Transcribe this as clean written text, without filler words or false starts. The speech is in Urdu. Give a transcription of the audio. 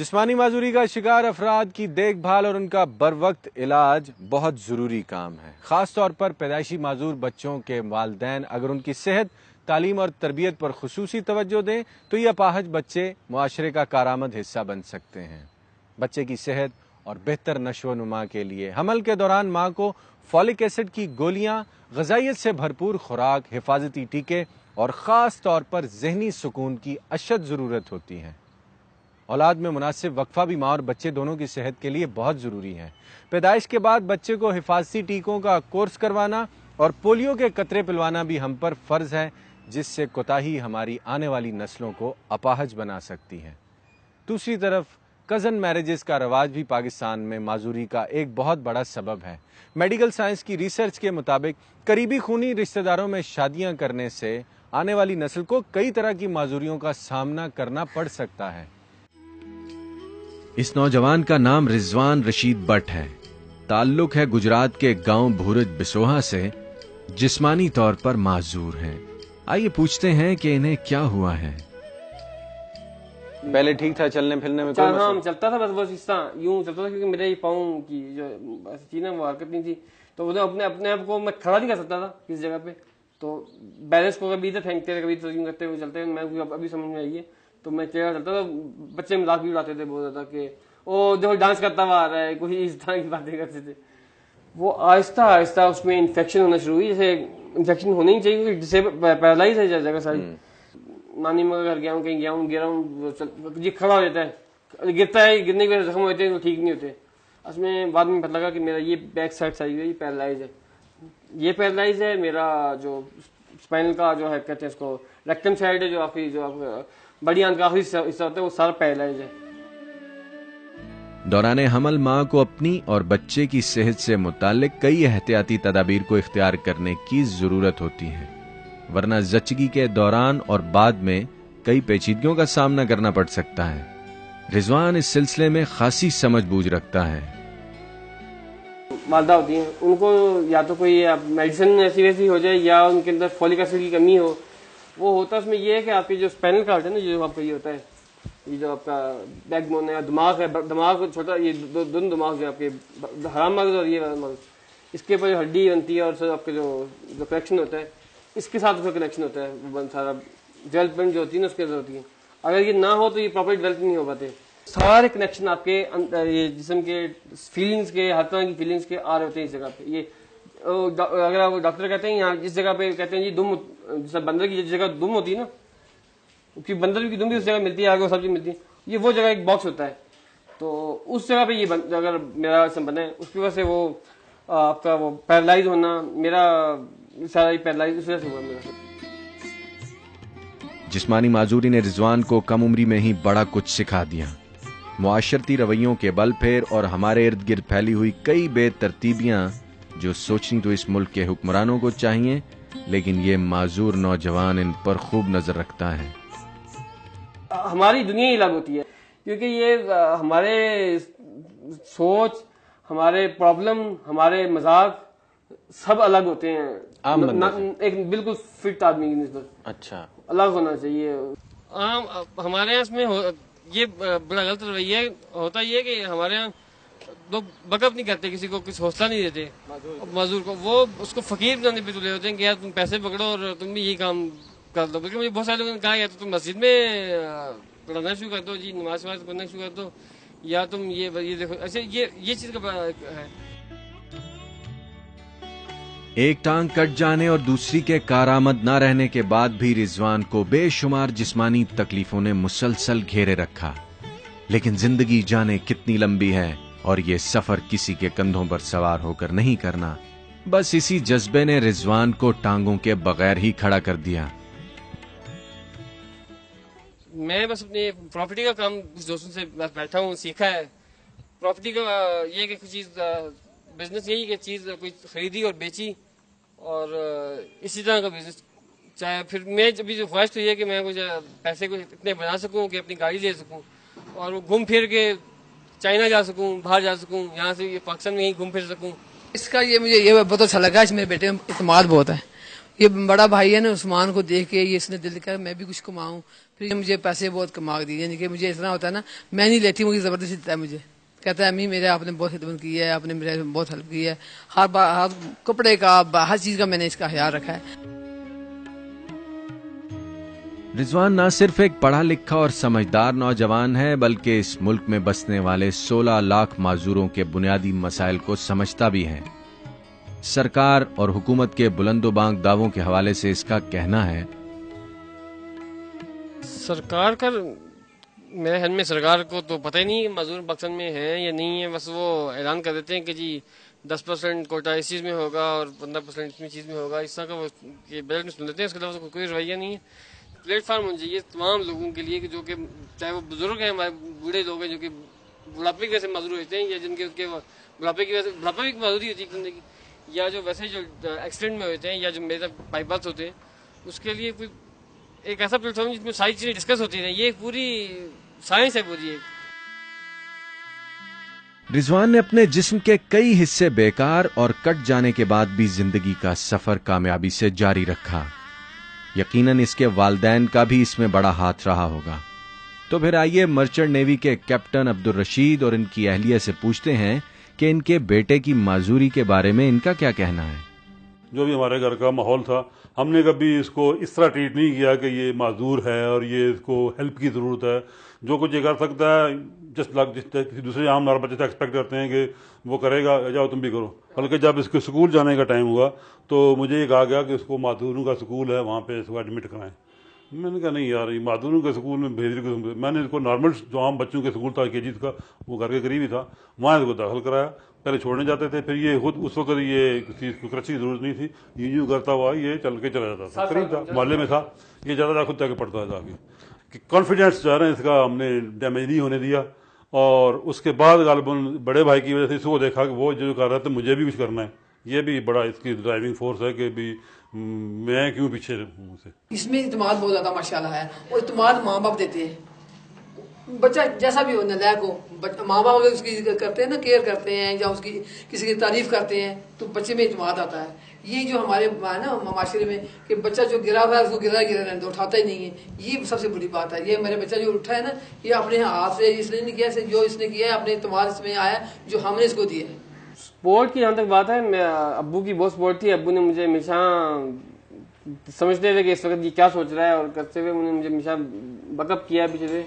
جسمانی معذوری کا شکار افراد کی دیکھ بھال اور ان کا بروقت علاج بہت ضروری کام ہے، خاص طور پر پیدائشی معذور بچوں کے والدین اگر ان کی صحت، تعلیم اور تربیت پر خصوصی توجہ دیں تو یہ اپاہج بچے معاشرے کا کارآمد حصہ بن سکتے ہیں۔ بچے کی صحت اور بہتر نشو و نما کے لیے حمل کے دوران ماں کو فولک ایسڈ کی گولیاں، غذائیت سے بھرپور خوراک، حفاظتی ٹیکے اور خاص طور پر ذہنی سکون کی اشد ضرورت ہوتی ہے۔ اولاد میں مناسب وقفہ بھی ماں اور بچے دونوں کی صحت کے لیے بہت ضروری ہے۔ پیدائش کے بعد بچے کو حفاظتی ٹیکوں کا کورس کروانا اور پولیو کے قطرے پلوانا بھی ہم پر فرض ہے، جس سے کوتاہی ہماری آنے والی نسلوں کو اپاہج بنا سکتی ہے۔ دوسری طرف کزن میرجز کا رواج بھی پاکستان میں معذوری کا ایک بہت بڑا سبب ہے۔ میڈیکل سائنس کی ریسرچ کے مطابق قریبی خونی رشتہ داروں میں شادیاں کرنے سے آنے والی نسل کو کئی طرح کی معذوریوں کا سامنا کرنا پڑ سکتا ہے۔ اس نوجوان کا نام رضوان رشید بٹ ہے۔ تعلق ہے گجرات کے گاؤں بھورج بسوہا سے۔ جسمانی طور پر معذور ہیں۔ آئیے پوچھتے ہیں کہ انہیں کیا ہوا ہے۔ پہلے ٹھیک تھا، چلنے پھرنے میں کوئی مسئلہ چلتا تھا، بس اس طرح یوں چلتا تھا، کیونکہ میرے یہ پاؤں کی جو تھی نا وہ حرکت نہیں تھی، تو اپنے آپ کو میں کھڑا نہیں کر سکتا تھا کسی جگہ پہ، تو بیلنس کو کبھی ادھر پھینکتے تھے، کبھی ادھر یوں کرتے ہوئے چلتے ہوئے، میں ابھی سمجھ میں آئی ہے تو میں چہرہ چلتا تھا۔ بچے مذاق بھی اڑاتے تھے بہت زیادہ کہ وہ جو ڈانس کرتا ہوا آ رہا ہے، کوئی اس طرح کی باتیں کرتے تھے۔ وہ آہستہ آہستہ اس میں انفیکشن ہونا شروع ہوئی، جیسے انفیکشن ہونا ہی چاہیے، جسے پیرالائز ہے جگہ ساری۔ نانی ماں گھر گیا ہوں، کہیں گیا ہوں، گرا ہوں، جی کھڑا ہو جاتا ہے، گرتا ہے، گرنے کی وجہ سے زخم ہوتے ہیں تو ٹھیک نہیں ہوتے۔ اس میں بعد میں پتہ لگا کہ میرا یہ بیک سائڈ ساری ہے، یہ پیرالائز ہے، یہ پیرالائز ہے۔ میرا جو اسپائنل کا جو ہے کہتے ہیں اس کو ریکٹم سائڈ ہے، جو آپ کی بڑی آنت کا آخری حصہ ہوتا ہے، وہ سارا پیرالائز ہے۔ دوران حمل ماں کو اپنی اور بچے کی صحت سے متعلق کئی احتیاطی تدابیر کو اختیار کرنے کی ضرورت ہوتی ہے، ورنہ زچگی کے دوران اور بعد میں کئی پیچیدگیوں کا سامنا کرنا پڑ سکتا ہے۔ رضوان اس سلسلے میں خاصی سمجھ بوجھ رکھتا ہے۔ والدہ ہوتی ہیں، ان کو یا تو کوئی میڈیسن ایسی ویسی ہو جائے یا ان کے اندر فولک ایسڈ کی کمی ہو، وہ ہوتا ہے اس میں یہ ہے کہ آپ کی جو اسپائنل کارڈ ہے نا، جو آپ کا یہ ہوتا ہے، یہ جو آپ کا بیک بون ہے، دماغ ہے، دماغ چھوٹا، یہ دونوں دماغ جو آپ کے حرام مغز اور یہ مغز، اس کے اوپر جو ہڈی بنتی ہے اور آپ کے جو کنیکشن ہوتا ہے، اس کے ساتھ اس کا کنیکشن ہوتا ہے، وہ سارا ڈیولپمنٹ جو ہوتی ہے نا اس کے اندر ہوتی ہے۔ اگر یہ نہ ہو تو یہ پراپر ڈیولپ نہیں ہو پاتے۔ سارے کنیکشن آپ کے یہ جسم کے فیلنگس کے، ہر طرح کی فیلنگس کے آ رہے ہوتے ہیں اس جگہ پہ۔ یہ اگر آپ ڈاکٹر کہتے ہیں یہاں اس جگہ پہ کہتے ہیں جی دم، جیسے بندر کی جگہ دم ہوتی ہے نا، کیونکہ بندر کی دم بھی اس جگہ ملتی ہے، آگے وہ سب چیز ملتی ہے، یہ وہ جگہ ایک باکس ہوتا ہے، تو اس جگہ پہ یہ اگر میرا اسم بنا ہے، اس کی وجہ سے وہ آپ کا وہ پیرالائز ہونا، میرا سارا پیرالائز اس وجہ سے ہوا میرا۔ جسمانی معذوری نے رضوان کو کم عمری میں ہی بڑا کچھ سکھا دیا۔ معاشرتی رویوں کے بل پھیر اور ہمارے ارد گرد پھیلی ہوئی کئی بے ترتیبیاں جو سوچنی تو اس ملک کے حکمرانوں کو چاہیے، لیکن یہ معذور نوجوان ان پر خوب نظر رکھتا ہے۔ ہماری دنیا ہی الگ ہوتی ہے، کیونکہ یہ ہمارے سوچ، ہمارے پرابلم، ہمارے مذاق سب الگ ہوتے ہیں، ایک بالکل فٹ آدمی کی نسبت اچھا الگ ہونا چاہیے۔ عام ہمارے یہاں اس میں یہ بڑا غلط رویہ ہوتا یہ کہ ہمارے یہاں لوگ بکپ نہیں کرتے، کسی کو کچھ حوصلہ نہیں دیتے معذور کو، وہ اس کو فقیر بنانے پہ تلے ہوتے ہیں کہ یار تم پیسے پکڑو اور تم بھی یہی کام کر دو۔ بلکہ مجھے بہت سارے لوگوں نے کہا یا تو تم مسجد میں پڑھنا شروع کر دو، جی نماز پڑھنا شروع کر دو، یا تم یہ دیکھو، ایسے یہ چیز کا ہے۔ ایک ٹانگ کٹ جانے اور دوسری کے کارآمد نہ رہنے کے بعد بھی رضوان کو بے شمار جسمانی تکلیفوں نے مسلسل گھیرے رکھا، لیکن زندگی جانے کتنی لمبی ہے اور یہ سفر کسی کے کندھوں پر سوار ہو کر نہیں کرنا۔ بس اسی جذبے نے رضوان کو ٹانگوں کے بغیر ہی کھڑا کر دیا۔ میں بس اپنی پراپرٹی کا کام کچھ دوستوں سے بیٹھا ہوں، سیکھا ہے پراپرٹی کا، یہ کہ کچھ چیز بزنس یہی کہ چیز کوئی خریدی اور بیچی، اور اسی طرح کا بزنس چاہے پھر میں ابھی جو خواہش تو یہ کہ میں کچھ پیسے کچھ اتنے بنا سکوں کہ اپنی گاڑی لے سکوں اور وہ گھوم پھر کے چائنا جا سکوں، باہر جا سکوں، یہاں سے پاکستان میں ہی گھوم پھر سکوں۔ اس کا یہ مجھے یہ بہت اچھا لگا، اس میرے بیٹے میں اعتماد بہت ہے، یہ بڑا بھائی ہے نا عثمان کو دیکھ کے یہ اس نے دل کیا میں بھی کچھ کماؤں، پھر یہ مجھے پیسے بہت کما دیے، یعنی کہ مجھے اتنا ہوتا ہے نا میں نہیں لیتی، مجھے زبردستی دیتا ہے مجھے، کہتا ہے امی میرے آپ نے بہت خدمت کی ہے، آپ نے میرے بہت ہیلپ کی ہے، ہر کپڑے کا ہر چیز کا میں نے اس کا خیال رکھا ہے۔ رضوان نہ صرف ایک پڑھا لکھا اور سمجھدار نوجوان ہے بلکہ اس ملک میں بسنے والے 16 لاکھ معذوروں کے بنیادی مسائل کو سمجھتا بھی ہے۔ سرکار اور حکومت کے بلند و بانگ دعووں کے حوالے سے اس کا کہنا ہے، سرکار کا میرے خیال میں سرکار کو تو پتہ ہی نہیں معذور پاکستان میں ہیں یا نہیں ہے، بس وہ اعلان کر دیتے ہیں کہ جی 10% کوٹا اس چیز میں ہوگا اور 15% اس چیز میں ہوگا، اس طرح کا وہ بجٹ میں سن لیتے ہیں، اس کے علاوہ کوئی رویہ نہیں ہے۔ پلیٹ فارم ہونا چاہیے تمام لوگوں کے لیے کہ جو کہ چاہے وہ بزرگ ہیں، ہمارے بوڑھے لوگ ہیں جو کہ بڑھاپے کی وجہ سے معذور ہوتے ہیں، یا جن کے بڑھاپے کی وجہ سے بڑھاپا بھی معذوری ہوتی ہے زندگی، یا جو ویسے جو ایکسیڈنٹ میں ہوتے ہیں یا جو میرے بائی برتھ ہوتے ہیں، اس کے لیے کوئی ایک ایسا پلیٹ فارم جس میں ساری چیزیں ڈسکس ہوتی ہیں، یہ ایک پوری سائنس ہے پوری ایک۔ رضوان نے اپنے جسم کے کئی حصے بیکار اور کٹ جانے کے بعد بھی زندگی کا سفر کامیابی سے جاری رکھا۔ یقیناً اس کے والدین کا بھی اس میں بڑا ہاتھ رہا ہوگا۔ تو پھر آئیے مرچنٹ نیوی کے کیپٹن عبدالرشید اور ان کی اہلیہ سے پوچھتے ہیں کہ ان کے بیٹے کی معذوری کے بارے میں ان کا کیا کہنا ہے۔ جو بھی ہمارے گھر کا ماحول تھا، ہم نے کبھی اس کو اس طرح ٹریٹ نہیں کیا کہ یہ معذور ہے اور یہ اس کو ہیلپ کی ضرورت ہے۔ جو کچھ یہ کر سکتا ہے جس کسی دوسرے عام نارمل بچے سے ایکسپیکٹ کرتے ہیں کہ وہ کرے گا، جاؤ تم بھی کرو۔ بلکہ جب اس کے اسکول جانے کا ٹائم ہوا تو مجھے یہ کہا گیا کہ اس کو معذوروں کا اسکول ہے، وہاں پہ اس کو ایڈمٹ کرائیں۔ میں نے کہا نہیں یار، یہ معذوروں کے اسکول میں میں نے اس کو نارمل جو عام بچوں کے اسکول تھا KG کا، وہ گھر کے قریب ہی تھا، وہاں اس کو داخل کرایا۔ پہلے چھوڑنے جاتے تھے، پھر یہ خود اس وقت یہ کسی کو کراچی کی ضرورت نہیں تھی، یوں کرتا ہوا یہ چل کے چلا جاتا تھا، قریب تھا، محلے میں تھا، یہ جاتا تھا خود جا کے پڑھتا تھا کہ کانفیڈینس جو ہے نا اس کا ہم نے ڈیمیج نہیں ہونے دیا۔ اور اس کے بعد غالباً بڑے بھائی کی وجہ سے اس کو دیکھا کہ وہ جو کر رہا تھا مجھے بھی کچھ کرنا ہے، یہ بھی بڑا اس کی ڈرائیونگ فورس ہے کہ بھی میں کیوں پیچھے ہوں سے۔ اس میں اعتماد بہت زیادہ ماشاءاللہ ہے، وہ اعتماد ماں باپ دیتے ہیں، بچہ جیسا بھی ہو نالائق ہو، ماں باپ اگر اس کی کرتے ہیں نا، کیئر کرتے ہیں یا اس کی کسی کی تعریف کرتے ہیں تو بچے میں اعتماد آتا ہے۔ یہ جو ہمارے ہے نا معاشرے میں کہ بچہ جو گرا ہوا ہے اس کو گرا رہنے دو، اٹھاتا ہی نہیں ہے، یہ سب سے بری بات ہے۔ یہ میرے بچہ جو اٹھا ہے نا، یہ اپنے ہاتھ سے اس لیے نہیں کیا، جو اس نے کیا ہے اپنے اعتماد اس میں آیا جو ہم نے اس کو دیا ہے۔ سپورٹ کی جہاں تک بات ہے، میں ابو کی بہت سپورٹ تھی، ابو نے مجھے ہمیشہ سمجھتے ہوئے کہ اس وقت یہ کیا سوچ رہا ہے اور کرتے ہوئے انہوں نے مجھے ہمیشہ بیک اپ کیا پیچھے سے۔